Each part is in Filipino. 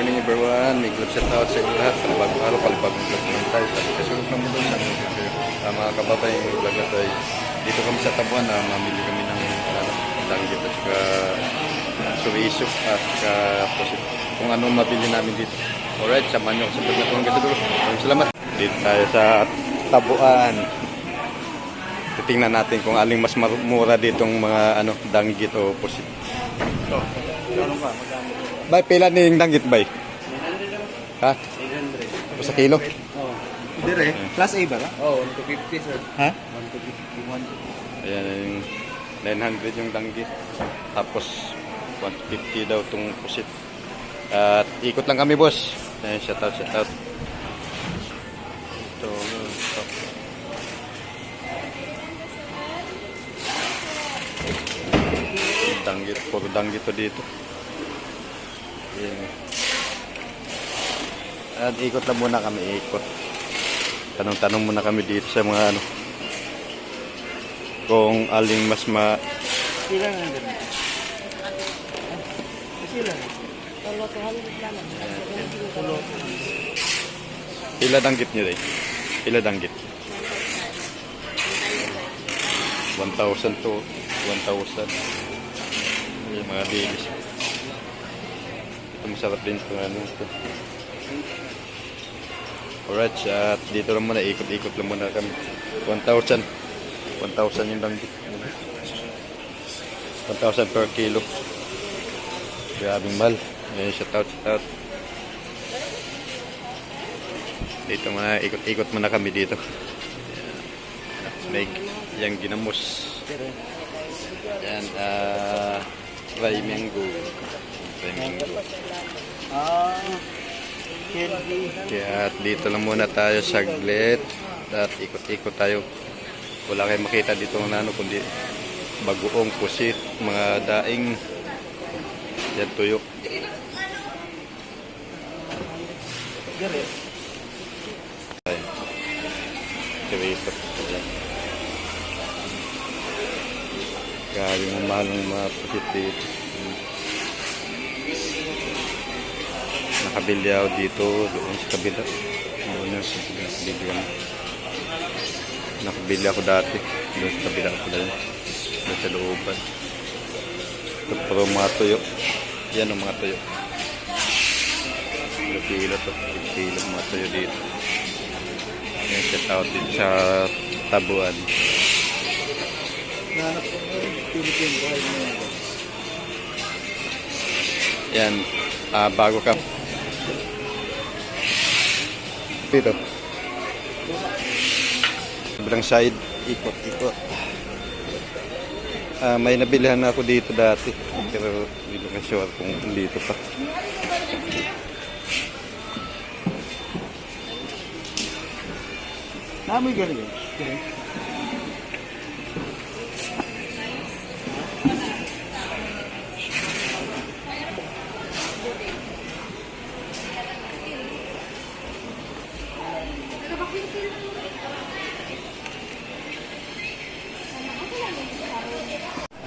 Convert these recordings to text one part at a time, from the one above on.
morning everyone. May glad shout out sa inyo lahat. Panibagong araw, palibagong vlog naman tayo. Kasulog ng mundo sa mga kababayan yung vlog na tayo. Dito kami sa Tabuan na mamili kami ng danggit at saka suwi-isok at saka kung ano mabili namin dito. Alright, samahan nyo ako sa vlog na ito hanggang sa dulo. Maraming salamat. Dito tayo sa Tabuan. Titingnan natin kung aling mas mura ditong mga danggit o pusit. Ito, gano'n ka? Bay, pila ning danggit bay? Ha? 800. Sa kilo? Oo. Dire, plus A ba? Oo, 150 sir. Ha? 150. Ayan, yung 900 yung danggit. Tapos 150 daw itong pusit. At ikot lang kami, boss. Ayan, shout out, shout out. Ito. Danggit, puro danggit to dito. Ayan. At ikot lang muna kami, ikot. Tanong-tanong muna kami dito sa mga kung aling mas Sila na din. Sila. Pila danggit nyo rin? Pila danggit? 1,000 to 1,000. Yung mga dilis. Ito masarap din ito. Ito. Alright, at dito lang muna, ikot-ikot lang muna kami. 1,000 yung danggit. 1,000 per kilo. Grabing mahal. Ayan, shout out. Dito muna, ikot-ikot muna kami dito. Snake, yung ginamos. Yan, dry mango. Kaya dito lang muna tayo saglit at ikot-ikot tayo. Wala kayong makita dito ng kundi bagoong pusit, mga daing, yan tuyo. Kirito. Grabe mo mahal ng mga pusit dito. Nakabili ako dito, doon sa kabila. Nakabili ako dati, doon sa kabila ako doon sa looban. Ito puro mga tuyo. Yan ang mga tuyo. Pila to, pila mga tuyo dito. Yan, shout out dito sa Tabuan. Yan, bago ka. Dito. Sobrang side, ikot. May nabilihan na ako dito dati. Pero hindi ko sure kung dito pa. Namoy galing yun.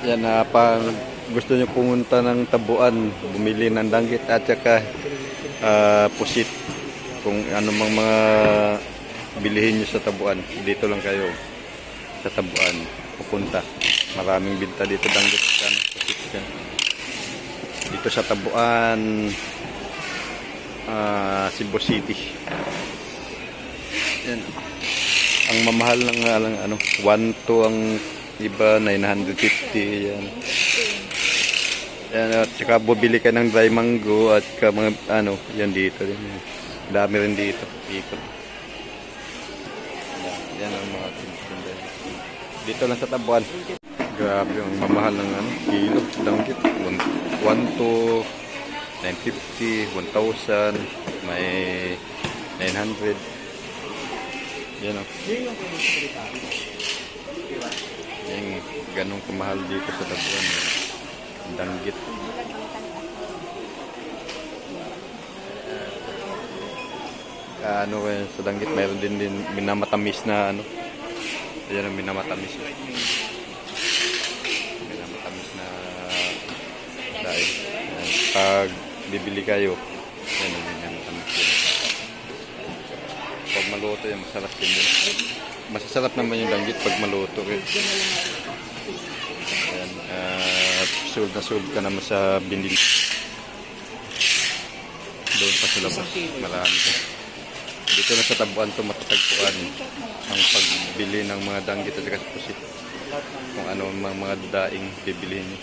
Yan, pag gusto nyo pumunta ng Tabuan, bumili ng danggit at saka pusit. Kung ano mga bilihin nyo sa Tabuan, dito lang kayo sa Tabuan pupunta. Maraming binta dito danggit kan, pusit kan. Dito sa Tabuan, Cebu City. Yan. Ang mamahal ng 1 to ang iba 950 yan. Yan, at saka bubili ka ng dry mango at saka mga yan dito din. Dami rin dito. Ikot. Yan ang mga tinda. Dito lang sa Tabuan. Grabe ang mamahal ng kilo danggit. 1 to 950, 1,000, may 900. Yan o. Yung ganong kamahal dito sa Tabuan. Danggit. Sa danggit mayroon din minamatamis na Ayan ang minamatamis. Minamatamis na dahil. Pag bibili kayo, Yan. Pag maluto yan, masarap din yun. Masasarap naman yung danggit pag maluto. Eh. Ayan, sold na sold ka naman sa binili. Doon pa sa labas. Marami ka. Dito na sa tabuan to matatagpuan ang pagbili ng mga danggit at saka pusit. Kung ano mga daing bibilihin niyo.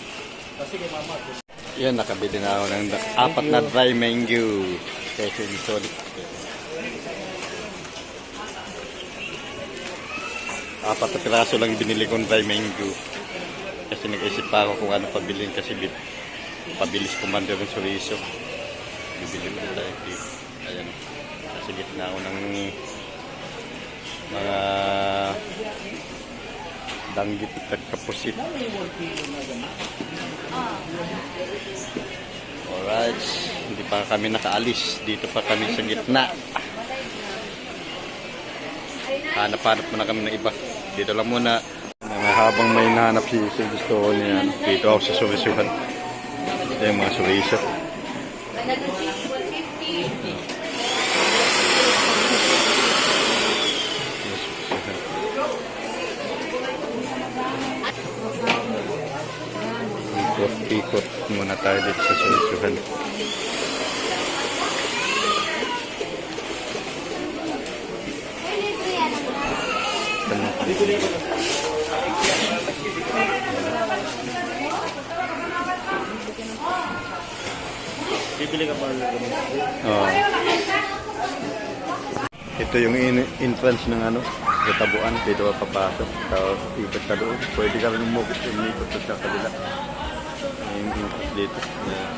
Yan, nakabili na ako ng 4 na dry mango. Kasi solid. 4 na piraso lang binili kong dry mango. Kasi nag-isip pa ako kung ano pabilihin kasi pabilis kumanda ng suriso. Bibili mo tayo dito. Ayan. Kasi gitna ako ng mga danggit at kapusit. Alright. Hindi pa kami nakaalis. Dito pa kami sa gitna. Hanap-hanap muna kami ng iba. Dito lang muna. Habang may nahanap si gusto niya. Dito ako sa surisuhan. Ito yung mga suriso. Ikot muna tayo dito sa surisuhan. Bibili ka ba? Oh. Ito yung entrance ng ano, sa tabuan. Dito ka papasok. Tapos ikot ka doon. Pwede ka rin umikot sa kabila. Yung entrance dito. Yeah.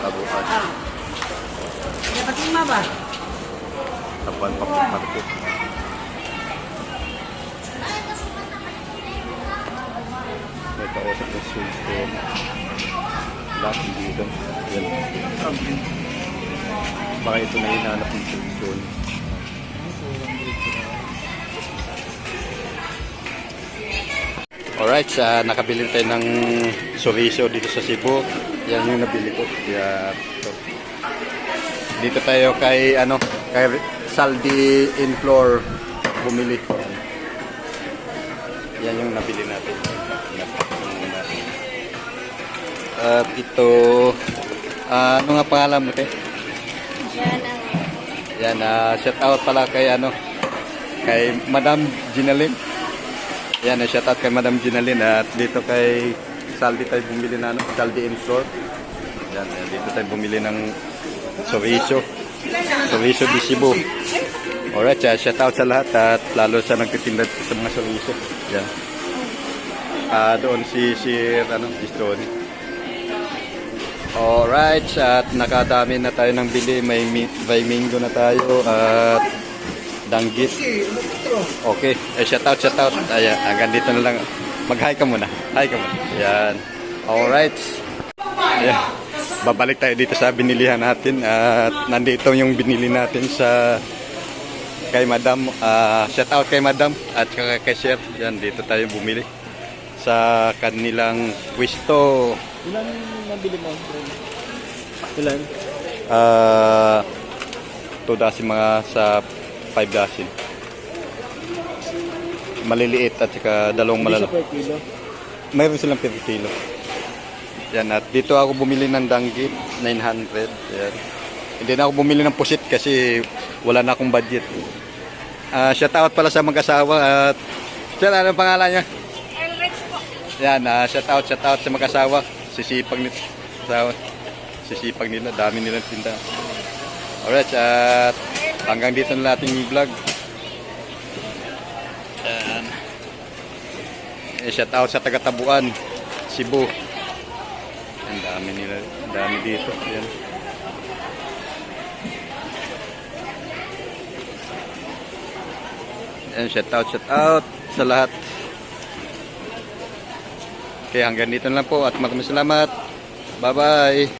Tabuan. Dapat lima ba? Tabuan papaparko. May kausap ng sultan. Lahat dito. Yan. Baka ito na hinahanap ng sultan. Alright, nakabili tayo ng chorizo dito sa Cebu. Yan yung nabili ko. Kaya, dito tayo kay Saldi in Floor bumili. Yan yung nabili natin. At ito, ano nga pangalan mo, te? Yan, shout out pala kay kay Madam Ginalyn. Yan, shout out kay Madam Ginalyn. At dito kay Saldi tayo bumili na Saldi in Store. Yan, dito tayo bumili ng chorizo di Cebu. Alright, shout out sa lahat at lalo sa nagtitinda sa mga chorizo. Yan. Doon si Stone. Alright, at nakadami na tayo ng bili. May mango na tayo at danggit. Okay, shout out. Ayan, hanggang dito na lang. Mag-hi ka muna. Hi ka muna. Ayan. Alright. Ayan. Babalik tayo dito sa binilihan natin. At nandito yung binili natin kay Madam. Shout out kay Madam at kay Sir. Ayan, dito tayo bumili sa kanilang pwesto. Ilan nabili mo? Ilan? 2 dozen mga sa 5 dozen. Maliliit at saka dalawang Hindi malala. siya per kilo. Mayroon silang per kilo. Yan, at dito ako bumili ng danggit, 900. Yan. Hindi na ako bumili ng pusit kasi wala na akong budget. Shout out pala sa mag-asawa at sir, anong pangalan niya? Yan, shout out sa mag-asawa. Sisipag nila, dami nilang tinda. Alright, at hanggang dito na ating vlog. Yan. Shout out sa taga-Tabuan, Cebu. Ang dami dito. Yan. Yan, shout out sa lahat. Okay, hanggang dito na lang po at maraming salamat. Bye-bye.